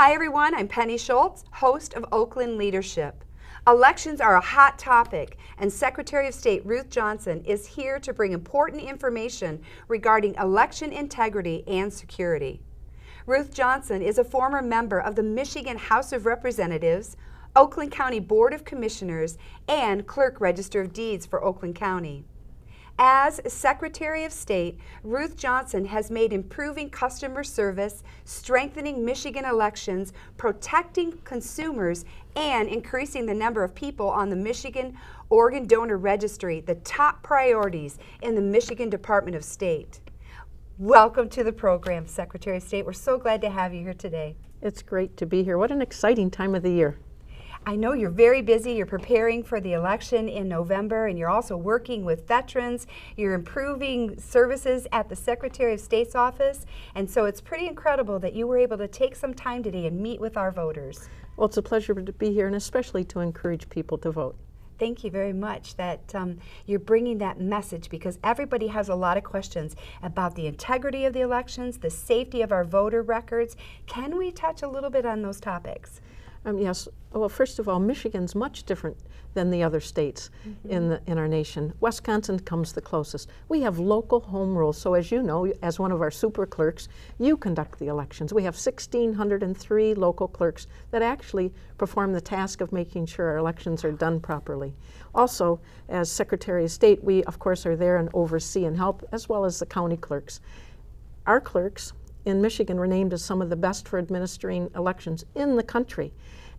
Hi everyone, I'm Penny Shults, host of Oakland Leadership. Elections are a hot topic, and Secretary of State Ruth Johnson is here to bring important information regarding election integrity and security. Ruth Johnson is a former member of the Michigan House of Representatives, Oakland County Board of Commissioners, and Clerk Register of Deeds for Oakland County. As Secretary of State, Ruth Johnson has made improving customer service, strengthening Michigan elections, protecting consumers, and increasing the number of people on the Michigan Organ Donor Registry the top priorities in the Michigan Department of State. Welcome to the program, Secretary of State. We're so glad to have you here today. It's great to be here. What an exciting time of the year. I know you're very busy. You're preparing for the election in November, and you're also working with veterans. You're improving services at the Secretary of State's office, and so it's pretty incredible that you were able to take some time today and meet with our voters. Well, it's a pleasure to be here, and especially to encourage people to vote. Thank you very much that you're bringing that message, because everybody has a lot of questions about the integrity of the elections, the safety of our voter records. Can we touch a little bit on those topics? Yes. Well, first of all, Michigan's much different than the other states in our nation. Wisconsin comes the closest. We have local home rules. So as you know, as one of our super clerks, you conduct the elections. We have 1,603 local clerks that actually perform the task of making sure our elections are done properly. Also, as Secretary of State, we of course are there and oversee and help, as well as the county clerks. Our clerks in Michigan were named as some of the best for administering elections in the country.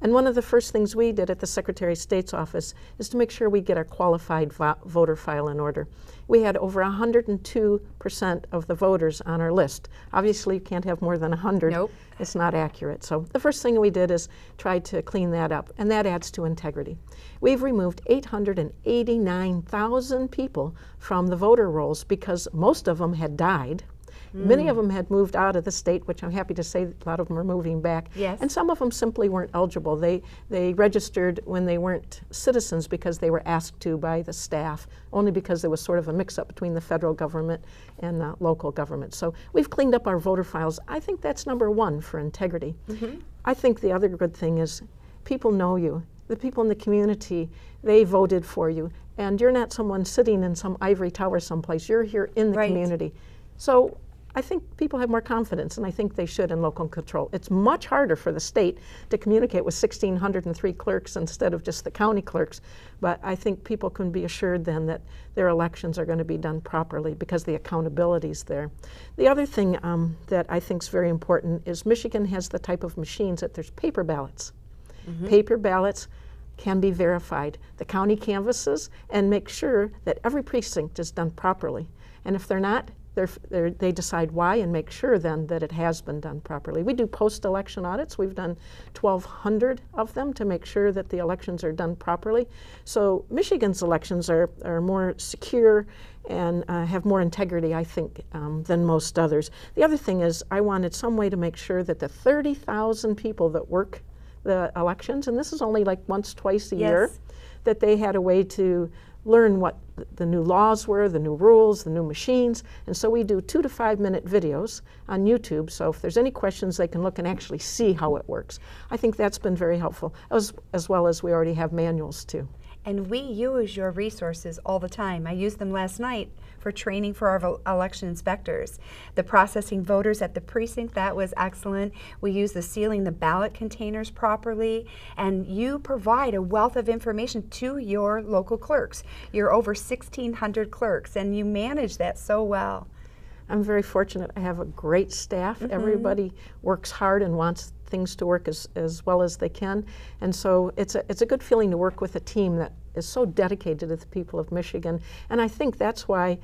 And one of the first things we did at the Secretary of State's office is to make sure we get our qualified voter file in order. We had over 102% of the voters on our list. Obviously, you can't have more than 100. Nope. It's not accurate. So the first thing we did is try to clean that up, and that adds to integrity. We've removed 889,000 people from the voter rolls because most of them had died. Many of them had moved out of the state, which I'm happy to say that a lot of them are moving back. Yes. And some of them simply weren't eligible. They registered when they weren't citizens because they were asked to by the staff, only because there was sort of a mix-up between the federal government and the local government. So we've cleaned up our voter files. I think that's number one for integrity. I think the other good thing is people know you. The people in the community, they voted for you. And you're not someone sitting in some ivory tower someplace. You're here in the community. So I think people have more confidence, and I think they should, in local control. It's much harder for the state to communicate with 1,603 clerks instead of just the county clerks, but I think people can be assured then that their elections are going to be done properly because the accountability is there. The other thing that I think is very important is Michigan has the type of machines that there's paper ballots. Paper ballots can be verified. The county canvasses and make sure that every precinct is done properly, and if they're not, they decide why and make sure then that it has been done properly. We do post-election audits. We've done 1,200 of them to make sure that the elections are done properly. So Michigan's elections are more secure and have more integrity, I think, than most others. The other thing is I wanted some way to make sure that the 30,000 people that work the elections, and this is only like once, twice a year, that they had a way to learn what the new laws were, the new rules, the new machines. And so we do 2 to 5 minute videos on YouTube. So if there's any questions, they can look and actually see how it works. I think that's been very helpful, as well as we already have manuals too. And we use your resources all the time. I used them last night for training for our election inspectors. The processing voters at the precinct, that was excellent. We use the sealing the ballot containers properly, and you provide a wealth of information to your local clerks. You're over 1,600 clerks, and you manage that so well. I'm very fortunate. I have a great staff. Everybody works hard and wants things to work as well as they can. And so it's a good feeling to work with a team that is so dedicated to the people of Michigan. And I think that's why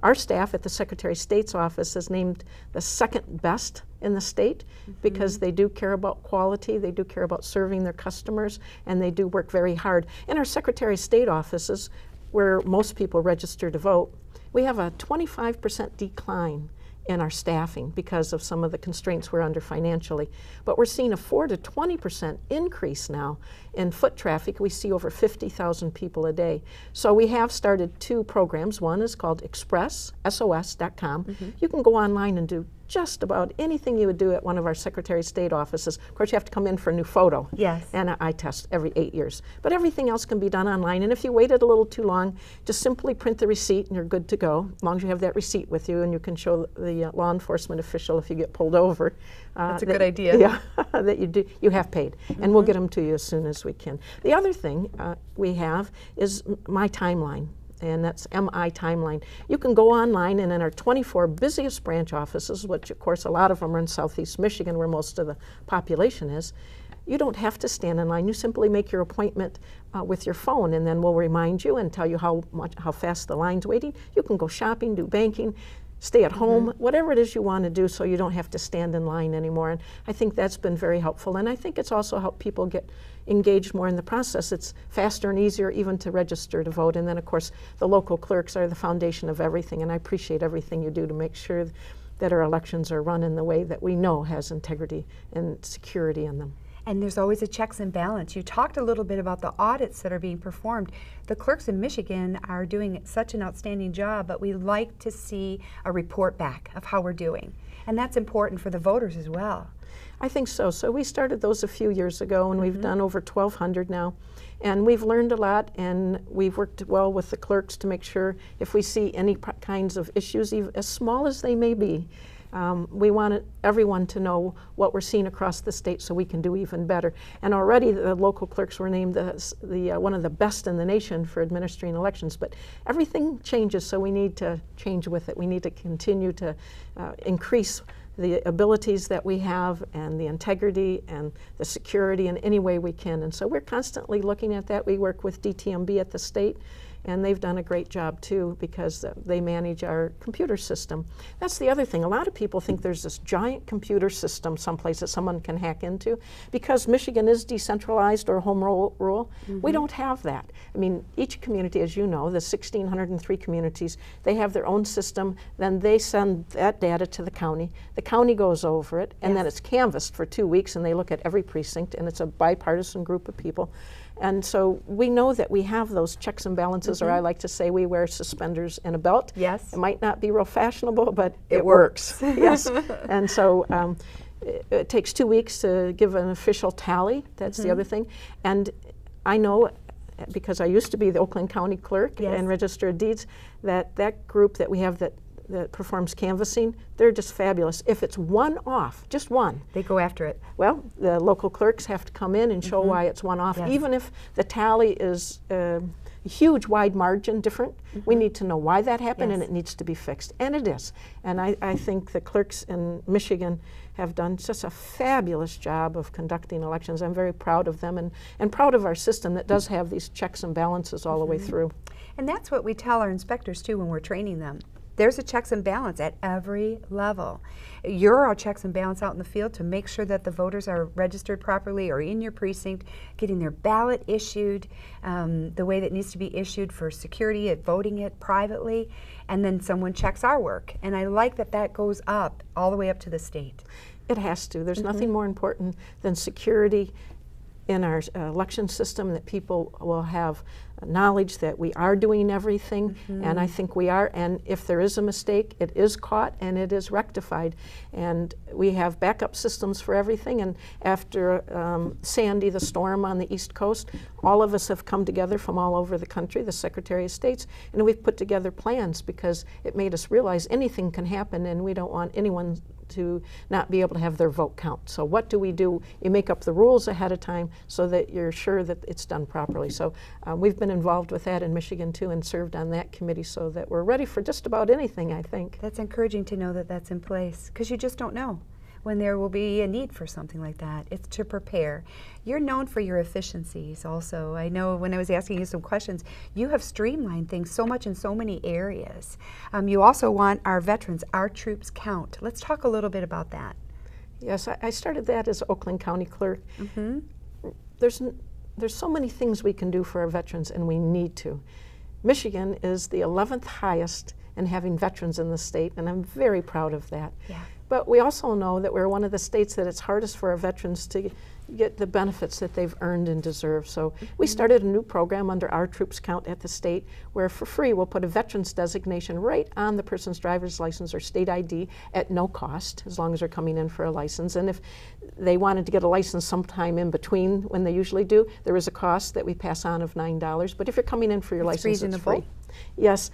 our staff at the Secretary of State's office is named the second best in the state, because they do care about quality, they do care about serving their customers, and they do work very hard. In our Secretary of State offices, where most people register to vote, we have a 25% decline in our staffing because of some of the constraints we're under financially. But we're seeing a 4 to 20% increase now in foot traffic. We see over 50,000 people a day. So we have started 2 programs. One is called Express, SOS.com. You can go online and do just about anything you would do at one of our Secretary of State offices. Of course, you have to come in for a new photo Yes. and an eye test every 8 years. But everything else can be done online, and if you waited a little too long, just simply print the receipt and you're good to go, as long as you have that receipt with you and you can show the law enforcement official if you get pulled over. That's a good idea. Yeah, that you have paid, and we'll get them to you as soon as we can. The other thing we have is My Timeline, and that's MI Timeline. You can go online, and in our 24 busiest branch offices, which of course a lot of them are in Southeast Michigan where most of the population is, you don't have to stand in line. You simply make your appointment with your phone, and then we'll remind you and tell you how fast the line's waiting. You can go shopping, do banking, stay at home, whatever it is you want to do, so you don't have to stand in line anymore. And I think that's been very helpful. And I think it's also helped people get engaged more in the process. It's faster and easier even to register to vote. And then, of course, the local clerks are the foundation of everything. And I appreciate everything you do to make sure that our elections are run in the way that we know has integrity and security in them. And there's always a checks and balance. You talked a little bit about the audits that are being performed. The clerks in Michigan are doing such an outstanding job, but we like to see a report back of how we're doing. And that's important for the voters as well. I think so. So we started those a few years ago, and we've done over 1,200 now. And we've learned a lot, and we've worked well with the clerks to make sure if we see any kinds of issues, even as small as they may be, we want everyone to know what we're seeing across the state so we can do even better. And already the local clerks were named one of the best in the nation for administering elections. But everything changes, so we need to change with it. We need to continue to increase the abilities that we have and the integrity and the security in any way we can. And so we're constantly looking at that. We work with DTMB at the state, and they've done a great job too because they manage our computer system. That's the other thing. A lot of people think there's this giant computer system someplace that someone can hack into. Because Michigan is decentralized or home rule, we don't have that. I mean, each community, as you know, the 1,603 communities, they have their own system. Then they send that data to the county. The county goes over it, and then it's canvassed for 2 weeks, and they look at every precinct, and it's a bipartisan group of people. And so we know that we have those checks and balances, or I like to say we wear suspenders and a belt. Yes. It might not be real fashionable, but it works. Yes. And so it takes 2 weeks to give an official tally. That's the other thing. And I know, because I used to be the Oakland County Clerk and Register of Deeds, that group that we have that performs canvassing, they're just fabulous. If it's one off, just one, they go after it. Well, the local clerks have to come in and show why it's one off. Even if the tally is a huge wide margin different, we need to know why that happened and it needs to be fixed. And it is. And I think the clerks in Michigan have done just a fabulous job of conducting elections. I'm very proud of them and proud of our system that does have these checks and balances all the way through. And that's what we tell our inspectors too when we're training them. There's a checks and balance at every level. You're our checks and balance out in the field to make sure that the voters are registered properly or in your precinct, getting their ballot issued the way that needs to be issued for security, at voting it privately, and then someone checks our work. And I like that that goes up all the way up to the state. It has to. There's nothing more important than security in our election system, that people will have knowledge that we are doing everything, and I think we are. And if there is a mistake, it is caught and it is rectified. And we have backup systems for everything. And after Sandy, the storm on the East Coast, all of us have come together from all over the country, the Secretary of States, and we've put together plans because it made us realize anything can happen, and we don't want anyone to not be able to have their vote count. So what do? You make up the rules ahead of time so that you're sure that it's done properly. So we've been involved with that in Michigan too and served on that committee so that we're ready for just about anything, I think. That's encouraging to know that that's in place, because you just don't know when there will be a need for something like that. It's to prepare. You're known for your efficiencies also. I know when I was asking you some questions, you have streamlined things so much in so many areas. You also want our veterans, our troops count. Let's talk a little bit about that. Yes, I started that as Oakland County Clerk. There's so many things we can do for our veterans, and we need to. Michigan is the 11th highest in having veterans in the state, and I'm very proud of that. Yeah. But we also know that we're one of the states that it's hardest for our veterans to get the benefits that they've earned and deserve. So we started a new program under Our Troops Count at the state, where for free we'll put a veterans designation right on the person's driver's license or state ID at no cost, as long as they're coming in for a license. And if they wanted to get a license sometime in between when they usually do, there is a cost that we pass on of $9. But if you're coming in for your license, it's free. Yes,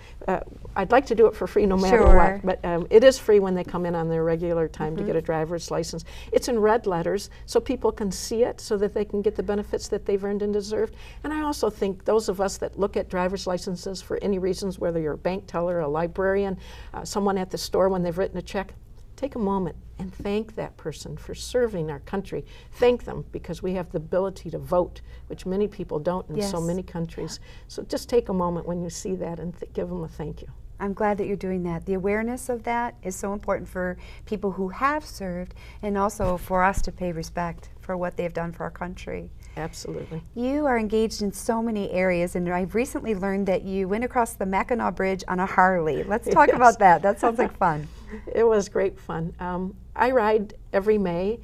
I'd like to do it for free no matter what, but it is free when they come in on their regular time to get a driver's license. It's in red letters so people can see it so that they can get the benefits that they've earned and deserved. And I also think those of us that look at driver's licenses for any reasons, whether you're a bank teller, a librarian, someone at the store when they've written a check, take a moment and thank that person for serving our country. Thank them, because we have the ability to vote, which many people don't in so many countries. So just take a moment when you see that and give them a thank you. I'm glad that you're doing that. The awareness of that is so important for people who have served, and also for us to pay respect for what they've done for our country. Absolutely. You are engaged in so many areas, and I've recently learned that you went across the Mackinac Bridge on a Harley. Let's talk about that. That sounds like fun. It was great fun. I ride every May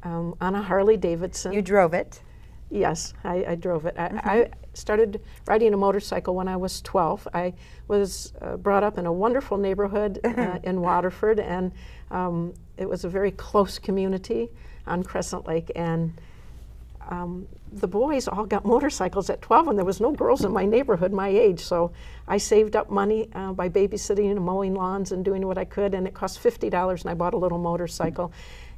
on a Harley Davidson. You drove it? Yes, I drove it. I started riding a motorcycle when I was 12. I was brought up in a wonderful neighborhood in Waterford, and it was a very close community on Crescent Lake. And the boys all got motorcycles at 12, and there was no girls in my neighborhood my age. So I saved up money by babysitting and mowing lawns and doing what I could, and it cost $50, and I bought a little motorcycle.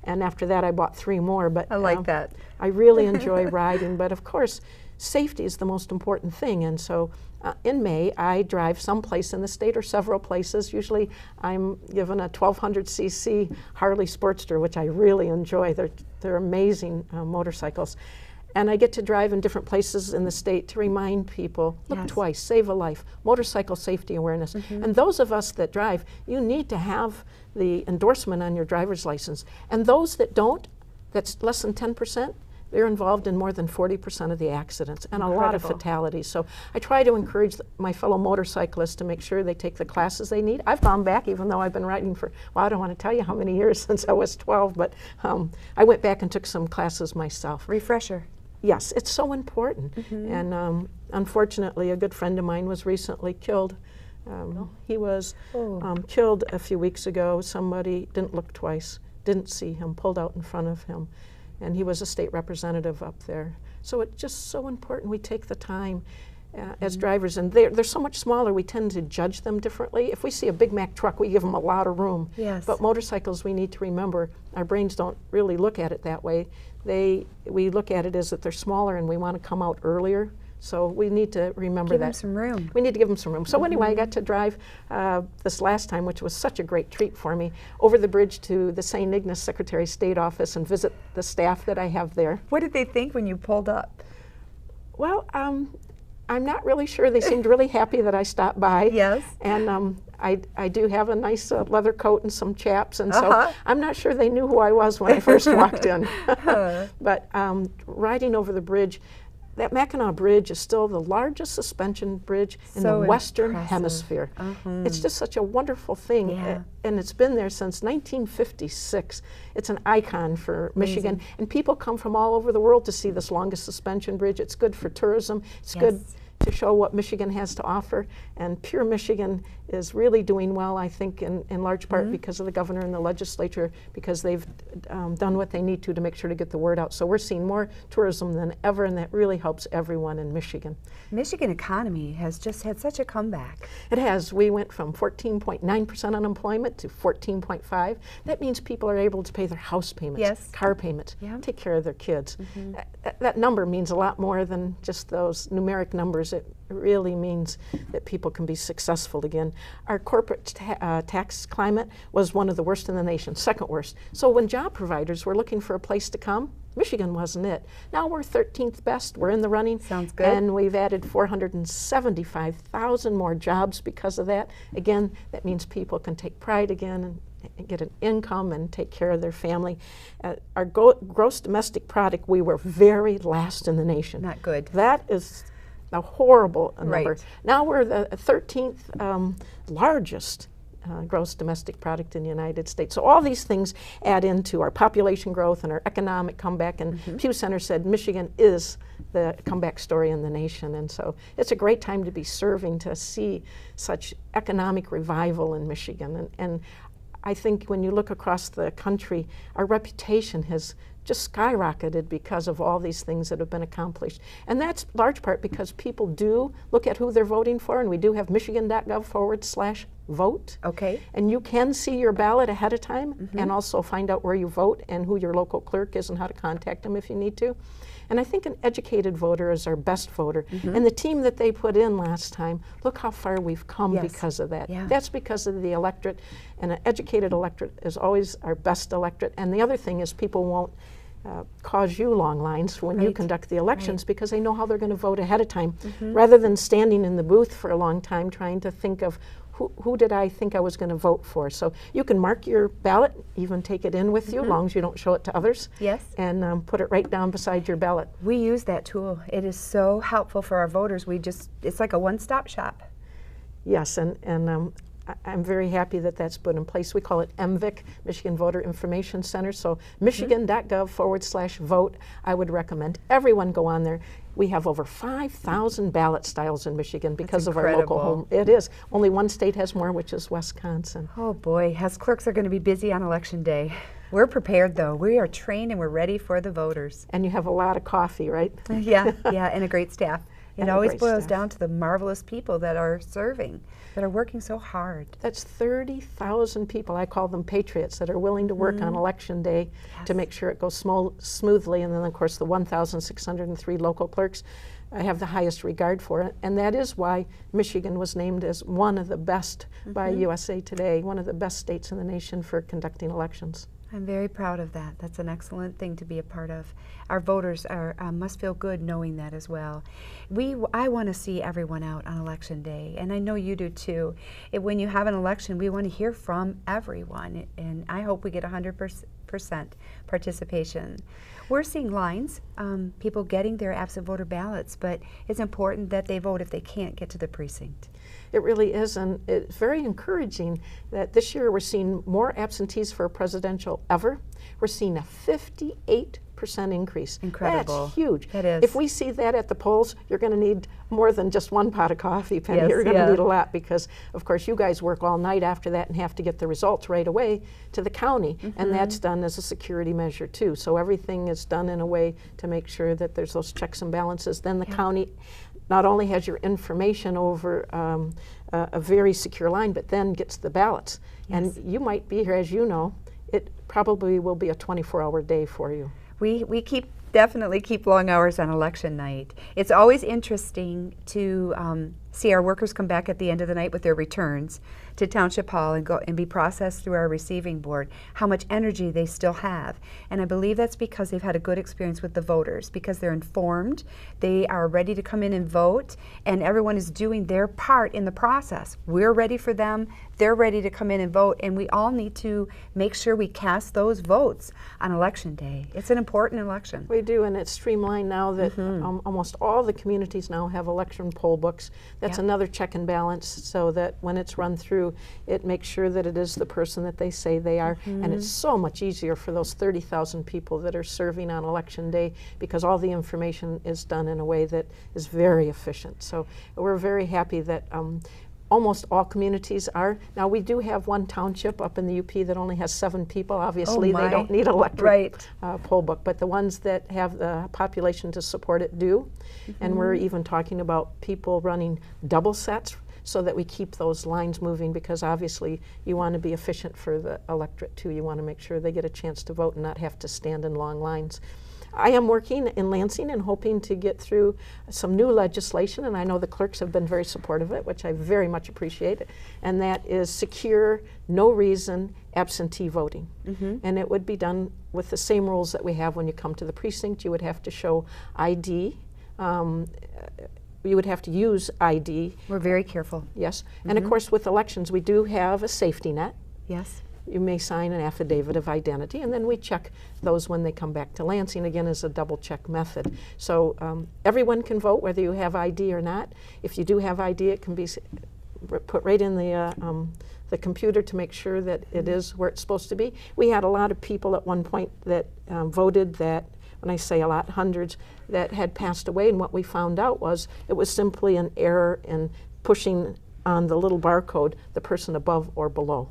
And after that, I bought 3 more. But I like that. I really enjoy riding, but of course, safety is the most important thing. And so in May, I drive someplace in the state or several places. Usually, I'm given a 1200cc Harley Sportster, which I really enjoy. They're amazing motorcycles. And I get to drive in different places in the state to remind people, look twice, save a life, motorcycle safety awareness. And those of us that drive, you need to have the endorsement on your driver's license. And those that don't, that's less than 10%, they're involved in more than 40% of the accidents and a lot of fatalities. So I try to encourage my fellow motorcyclists to make sure they take the classes they need. I've gone back, even though I've been riding for, well, I don't want to tell you how many years since I was 12, but I went back and took some classes myself. Refresher. Yes, it's so important. And unfortunately, a good friend of mine was recently killed. He was killed a few weeks ago. Somebody didn't look twice, didn't see him, pulled out in front of him. And he was a state representative up there. So it's just so important we take the time as drivers. And they're so much smaller, we tend to judge them differently. If we see a Big Mac truck, we give them a lot of room. But motorcycles, we need to remember, our brains don't really look at it that way. We look at it as that they're smaller and we want to come out earlier. So we need to remember that. Give them some room. We need to give them some room. So anyway, I got to drive this last time, which was such a great treat for me, over the bridge to the St. Ignace Secretary of State office and visit the staff that I have there. What did they think when you pulled up? Well, I'm not really sure. They seemed really happy that I stopped by. Yes. And I do have a nice leather coat and some chaps, and so I'm not sure they knew who I was when I first walked in. But riding over the bridge, that Mackinac Bridge is still the largest suspension bridge in the Western Hemisphere. It's just such a wonderful thing, and it's been there since 1956. It's an icon for Michigan, and people come from all over the world to see this longest suspension bridge. It's good for tourism. It's good to show what Michigan has to offer, and Pure Michigan is really doing well, I think, in large part because of the governor and the legislature, because they've done what they need to make sure to get the word out. So we're seeing more tourism than ever, and that really helps everyone in Michigan. Michigan economy has just had such a comeback. It has. We went from 14.9% unemployment to 14.5%. That means people are able to pay their house payments, car payments, take care of their kids. That number means a lot more than just those numeric numbers. It really means that people can be successful again. Our corporate tax climate was one of the worst in the nation, second worst. So when job providers were looking for a place to come, Michigan wasn't it. Now we're 13th best. We're in the running. Sounds good. And we've added 475,000 more jobs because of that. Again, that means people can take pride again and get an income and take care of their family. Our gross domestic product, we were very last in the nation. Not good. That is a horrible number. Now we're the 13th largest gross domestic product in the United States. So all these things add into our population growth and our economic comeback, and Pew Center said Michigan is the comeback story in the nation, and so it's a great time to be serving, to see such economic revival in Michigan. And I think when you look across the country, our reputation has just skyrocketed because of all these things that have been accomplished. And that's large part because people do look at who they're voting for, and we do have michigan.gov/vote. Okay. And you can see your ballot ahead of time and also find out where you vote and who your local clerk is and how to contact them if you need to. And I think an educated voter is our best voter. And the team that they put in last time, look how far we've come because of that. Yeah. That's because of the electorate, and an educated electorate is always our best electorate. And the other thing is people won't cause you long lines when you conduct the elections because they know how they're going to vote ahead of time, rather than standing in the booth for a long time trying to think of who did I think I was going to vote for. So you can mark your ballot, even take it in with you, as long as you don't show it to others. Yes. And put it right down beside your ballot. We use that tool. It is so helpful for our voters. It's like a one-stop shop. Yes, and I'm very happy that that's put in place. We call it MVIC, Michigan Voter Information Center. So michigan.gov/vote, I would recommend everyone go on there. We have over 5,000 ballot styles in Michigan because of our local home. It is. Only one state has more, which is Wisconsin. Oh boy, us clerks are going to be busy on election day. We're prepared though. We are trained and we're ready for the voters. And you have a lot of coffee, right? Yeah, and a great staff. It always boils staff. down to the marvelous people that are serving, that are working so hard. That's 30,000 people, I call them patriots, that are willing to work on election day to make sure it goes smoothly. And then, of course, the 1,603 local clerks I have the highest regard for it. And that is why Michigan was named as one of the best by USA Today, one of the best states in the nation for conducting elections. I'm very proud of that. That's an excellent thing to be a part of. Our voters must feel good knowing that as well. I want to see everyone out on election day, and I know you do too. When you have an election, we want to hear from everyone, and I hope we get 100% participation. We're seeing lines, people getting their absent voter ballots, but it's important that they vote if they can't get to the precinct. It really is, and it's very encouraging that this year we're seeing more absentees for a presidential ever. We're seeing a 58% increase. Incredible. That's huge. That is. If we see that at the polls, you're going to need more than just one pot of coffee, Penny. Yes, you're going to need a lot because, of course, you guys work all night after that and have to get the results right away to the county, and that's done as a security measure too. So everything is done in a way to make sure that there's those checks and balances. Then the county not only has your information over a very secure line, but then gets the ballots. And you might be here, as you know, it probably will be a 24-hour day for you. We definitely keep long hours on election night. It's always interesting to see our workers come back at the end of the night with their returns to Township Hall and go and be processed through our receiving board, how much energy they still have. And I believe that's because they've had a good experience with the voters, because they're informed, they are ready to come in and vote, and everyone is doing their part in the process. We're ready for them, they're ready to come in and vote, and we all need to make sure we cast those votes on election day. It's an important election. We do, and it's streamlined now that almost all the communities now have election poll books. That's another check and balance, so that when it's run through, it makes sure that it is the person that they say they are. And it's so much easier for those 30,000 people that are serving on election day because all the information is done in a way that is very efficient. So we're very happy that almost all communities are. Now we do have one township up in the UP that only has 7 people. Obviously they don't need an electric poll book, but the ones that have the population to support it do. And we're even talking about people running double sets so that we keep those lines moving, because obviously you want to be efficient for the electorate too. You want to make sure they get a chance to vote and not have to stand in long lines. I am working in Lansing and hoping to get through some new legislation, and I know the clerks have been very supportive of it, which I very much appreciate, and that is secure, no reason absentee voting. And it would be done with the same rules that we have when you come to the precinct. You would have to show ID. You would have to use ID. We're very careful. Yes. And of course with elections we do have a safety net. Yes. You may sign an affidavit of identity, and then we check those when they come back to Lansing, again as a double check method. So everyone can vote whether you have ID or not. If you do have ID, it can be put right in the the computer to make sure that it is where it's supposed to be. We had a lot of people at one point that voted that, when I say a lot, hundreds, that had passed away, and what we found out was it was simply an error in pushing on the little barcode the person above or below.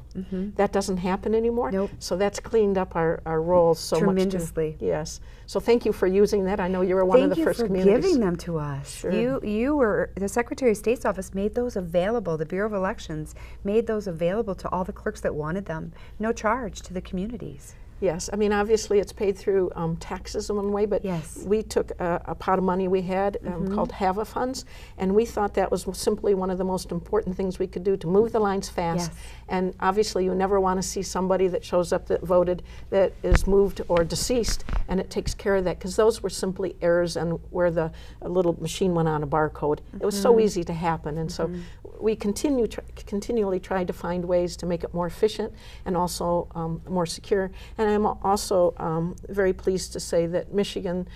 That doesn't happen anymore. Nope. So that's cleaned up our rolls so tremendously. much. Yes. So thank you for using that. I know you were one of the first communities. Thank you for giving them to us. Sure. You were, the Secretary of State's office made those available, the Bureau of Elections made those available to all the clerks that wanted them, no charge to the communities. Yes, I mean, obviously it's paid through taxes in one way, but we took a pot of money we had called HAVA funds, and we thought that was simply one of the most important things we could do to move the lines fast. And obviously you never want to see somebody that shows up that voted that is moved or deceased, and it takes care of that, because those were simply errors and where the little machine went on a barcode. It was so easy to happen, and so we continually tried to find ways to make it more efficient and also more secure. And I'm also very pleased to say that Michigan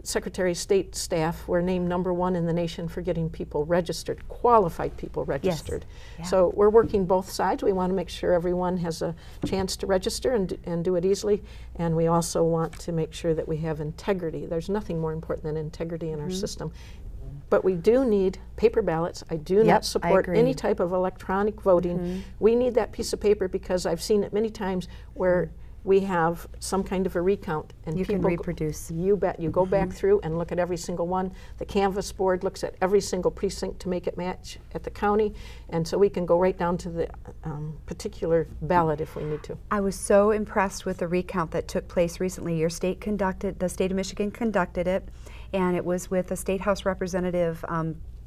Secretary of State staff were named #1 in the nation for getting people registered, qualified people registered. So we're working both sides. We want to make sure everyone has a chance to register and do it easily. And we also want to make sure that we have integrity. There's nothing more important than integrity in our system. But we do need paper ballots. I do not support any type of electronic voting. We need that piece of paper, because I've seen it many times where we have some kind of a recount, and you people can reproduce. You bet. You go back through and look at every single one. The canvas board looks at every single precinct to make it match at the county, and so we can go right down to the particular ballot if we need to. I was so impressed with the recount that took place recently. Your state conducted, the state of Michigan conducted it, and it was with a state house representative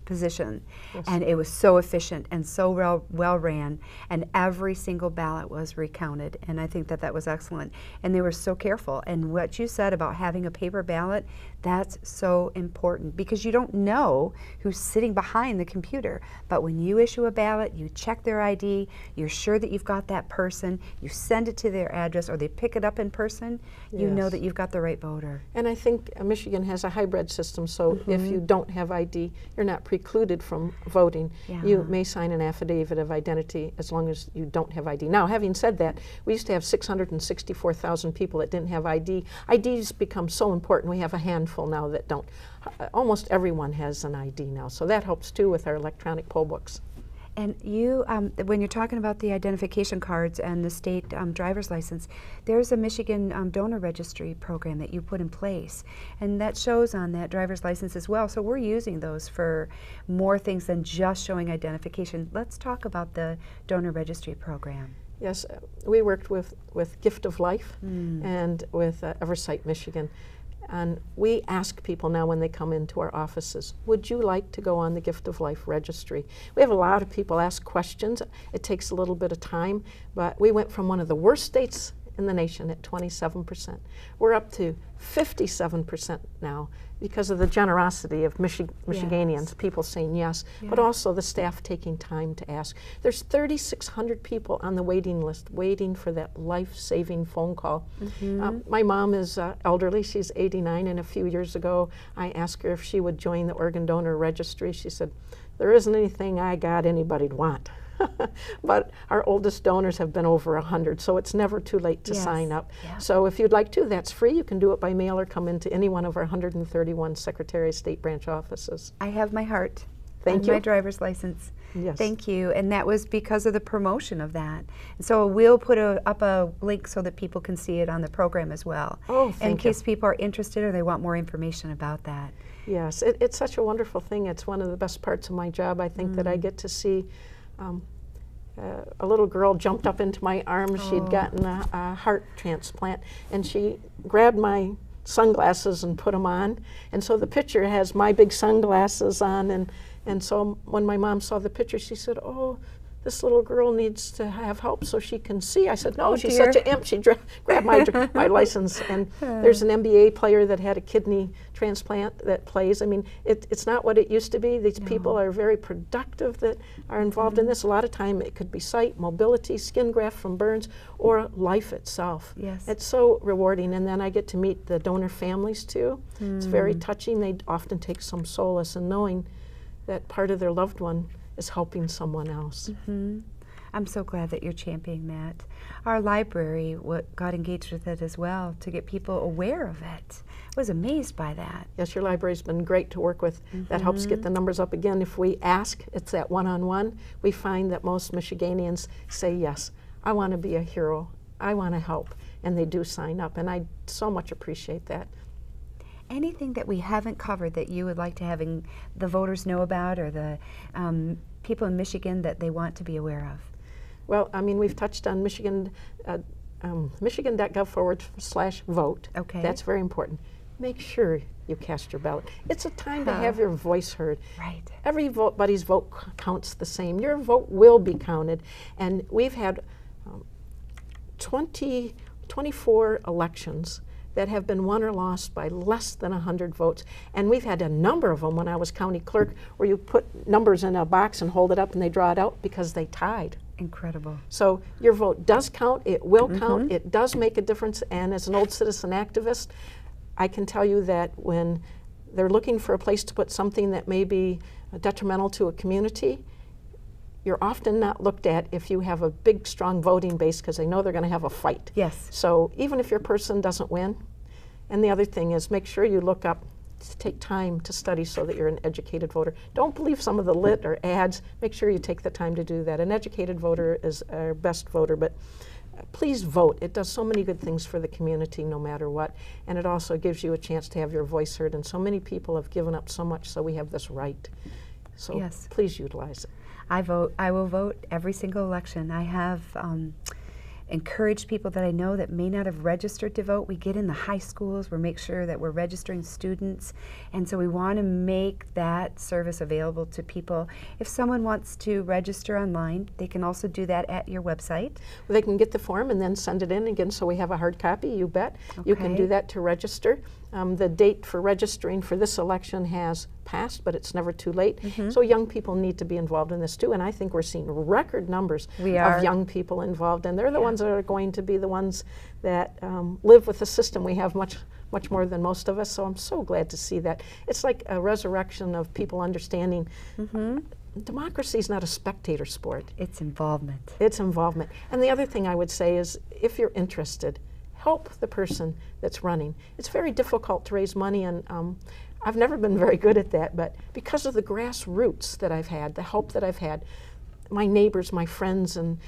position, and it was so efficient and so well ran, and every single ballot was recounted, and I think that that was excellent, and they were so careful. And what you said about having a paper ballot, that's so important, because you don't know who's sitting behind the computer, but when you issue a ballot, you check their ID, you're sure that you've got that person, you send it to their address, or they pick it up in person, you know that you've got the right voter. And I think Michigan has a hybrid system, so if you don't have ID, you're not precluded from voting. You may sign an affidavit of identity as long as you don't have ID. Now, having said that, we used to have 664,000 people that didn't have ID. IDs become so important. We have a handful now that don't. Almost everyone has an ID now, so that helps too with our electronic poll books. And you, when you're talking about the identification cards and the state driver's license, there's a Michigan donor registry program that you put in place, and that shows on that driver's license as well. So we're using those for more things than just showing identification. Let's talk about the donor registry program. Yes, we worked with Gift of Life and with Eversight, Michigan. And we ask people now when they come into our offices, would you like to go on the Gift of Life registry? We have a lot of people ask questions. It takes a little bit of time, but we went from one of the worst states in the nation at 27%. We're up to 57% now because of the generosity of Michiganians, people saying yes, but also the staff taking time to ask. There's 3,600 people on the waiting list waiting for that life-saving phone call. My mom is elderly, she's 89, and a few years ago I asked her if she would join the organ donor registry. She said, there isn't anything I got anybody'd want. But our oldest donors have been over 100, so it's never too late to sign up. So if you'd like to, that's free. You can do it by mail or come into any one of our 131 Secretary of State branch offices. I have my heart. Thank you. My driver's license. Yes. Thank you. And that was because of the promotion of that. And so we'll put up a link so that people can see it on the program as well. Oh, thank you. In case people are interested or they want more information about that. Yes, it's such a wonderful thing. It's one of the best parts of my job, I think, that I get to see. A little girl jumped up into my arms. She'd gotten a heart transplant, and she grabbed my sunglasses and put them on. And so the picture has my big sunglasses on, and so when my mom saw the picture, she said, oh, this little girl needs to have help so she can see. I said, no, she's such an imp. She grabbed my license. And there's an NBA player that had a kidney transplant that plays. I mean, it's not what it used to be. These people are very productive that are involved in this. A lot of time it could be sight, mobility, skin graft from burns, or life itself. Yes. It's so rewarding. And then I get to meet the donor families too. It's very touching. They often take some solace in knowing that part of their loved one is helping someone else. I'm so glad that you're championing that. Our library got engaged with it as well to get people aware of it. I was amazed by that. Yes, your library's been great to work with. That helps get the numbers up again. If we ask, it's that one-on-one, we find that most Michiganians say, yes, I want to be a hero, I want to help, and they do sign up, and I so much appreciate that. Anything that we haven't covered that you would like to have the voters know about, or the people in Michigan that they want to be aware of? Well, I mean, we've touched on Michigan, michigan.gov/vote. Okay. That's very important. Make sure you cast your ballot. It's a time to have your voice heard. Right. Everybody's vote counts the same. Your vote will be counted. And we've had 24 elections that have been won or lost by less than 100 votes. And we've had a number of them when I was county clerk where you put numbers in a box and hold it up and they draw it out because they tied. Incredible. So your vote does count, it will count, it does make a difference, and as an old citizen activist, I can tell you that when they're looking for a place to put something that may be detrimental to a community, you're often not looked at if you have a big, strong voting base because they know they're going to have a fight. Yes. So even if your person doesn't win, and the other thing is make sure you look up, take time to study so that you're an educated voter. Don't believe some of the lit or ads. Make sure you take the time to do that. An educated voter is our best voter, but please vote. It does so many good things for the community no matter what, and it also gives you a chance to have your voice heard, and so many people have given up so much so we have this right. So yes, please utilize it. I will vote every single election. I have encouraged people that I know that may not have registered to vote. We get in the high schools, we make sure that we're registering students, and so we want to make that service available to people. If someone wants to register online, they can also do that at your website. Well, they can get the form and then send it in again so we have a hard copy, you bet. Okay. You can do that to register. The date for registering for this election has passed, but it's never too late. So young people need to be involved in this too, and I think we're seeing record numbers of young people involved, and they're the ones that are going to be the ones that live with the system. We have much more than most of us, so I'm so glad to see that. It's like a resurrection of people understanding democracy is not a spectator sport. It's involvement. It's involvement. And the other thing I would say is if you're interested, help the person that's running. It's very difficult to raise money, and I've never been very good at that, but because of the grassroots that I've had, the help that I've had, my neighbors, my friends, and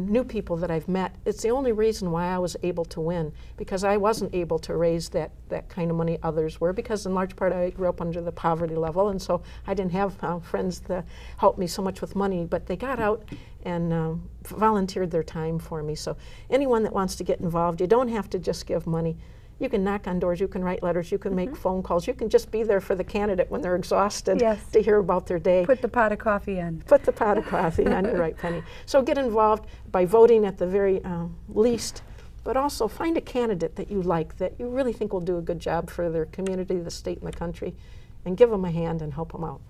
new people that I've met, it's the only reason why I was able to win, because I wasn't able to raise that kind of money others were, because in large part I grew up under the poverty level, and so I didn't have friends that helped me so much with money, but they got out and volunteered their time for me. So anyone that wants to get involved, you don't have to just give money. You can knock on doors, you can write letters, you can make phone calls, you can just be there for the candidate when they're exhausted to hear about their day. Put the pot of coffee in. Put the pot of coffee on, you're right, Penny. So get involved by voting at the very least, but also find a candidate that you like, that you really think will do a good job for their community, the state, and the country, and give them a hand and help them out.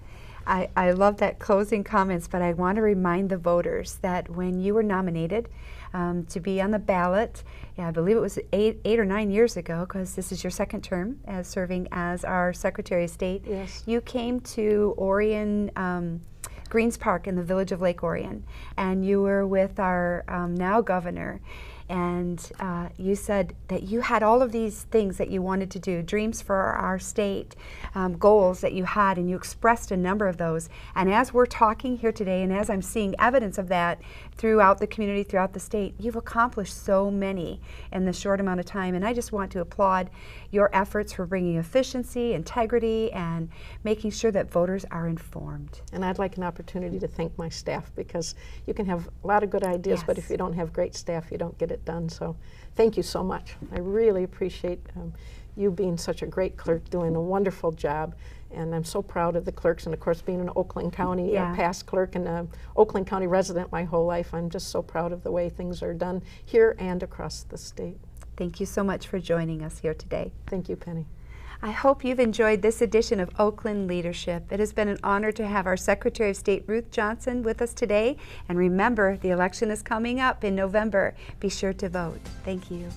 I love that closing comments, but I want to remind the voters that when you were nominated to be on the ballot, I believe it was eight or 9 years ago, because this is your second term as serving as our Secretary of State. Yes. You came to Orion Greens Park in the village of Lake Orion, and you were with our now governor. And you said that you had all of these things that you wanted to do, dreams for our state, goals that you had, and you expressed a number of those. And as we're talking here today, and as I'm seeing evidence of that throughout the community, throughout the state, you've accomplished so many in this short amount of time. And I just want to applaud your efforts for bringing efficiency, integrity, and making sure that voters are informed. And I'd like an opportunity to thank my staff, because you can have a lot of good ideas, but if you don't have great staff, you don't get it done. So thank you so much. I really appreciate you being such a great clerk, doing a wonderful job, and I'm so proud of the clerks, and of course being an Oakland County past clerk and an Oakland County resident my whole life, I'm just so proud of the way things are done here and across the state. Thank you so much for joining us here today. Thank you, Penny. I hope you've enjoyed this edition of Oakland Leadership. It has been an honor to have our Secretary of State, Ruth Johnson, with us today. And remember, the election is coming up in November. Be sure to vote. Thank you.